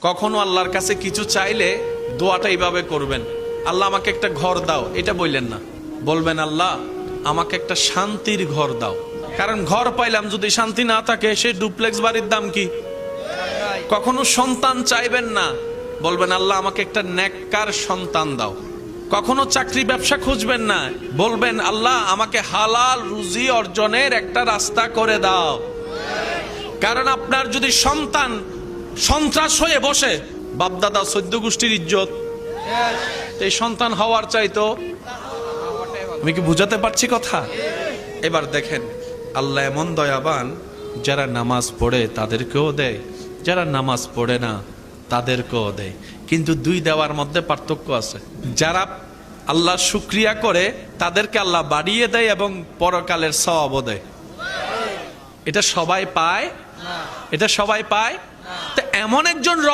কখনো আল্লাহর কাছে কিছু চাইলে দোয়াটা এইভাবে করবেন, আল্লাহ আমাকে একটা ঘর দাও, এটা বললেন না। বলবেন আল্লাহ আমাকে একটা শান্তির ঘর দাও। কারণ ঘর পাইলাম যদি শান্তি না থাকে, সেই ডুপ্লেক্স বাড়ির দাম কি? কখনো সন্তান চাইবেন না, বলবেন আল্লাহ আমাকে একটা নেককার সন্তান দাও। কখনো চাকরি ব্যবসা খুঁজবেন না, বলবেন আল্লাহ আমাকে হালাল রুজি অর্জনের একটা রাস্তা করে দাও। কারণ আপনার যদি সন্তান সন্ত্রাস হয়ে বসে, বাপদাদা 14 গোষ্ঠীর ইজ্জত, এই সন্তান হওয়ার চাইতো। আমি কি বুঝাতে পারছি কথা? এবার দেখেন আল্লাহ এমন দয়াবান, যারা নামাজ পড়ে তাদেরকেও দেয়, যারা নামাজ পড়ে না তাদেরকেও দেয়। কিন্তু দুই দেওয়ার মধ্যে পার্থক্য আছে। যারা আল্লাহ শুকরিয়া করে তাদেরকে আল্লাহ বাড়িয়ে দেয় এবং পরকালের সওয়াবও দেয়। এটা সবাই পায়? এটা সবাই পায়? তো এমন একজন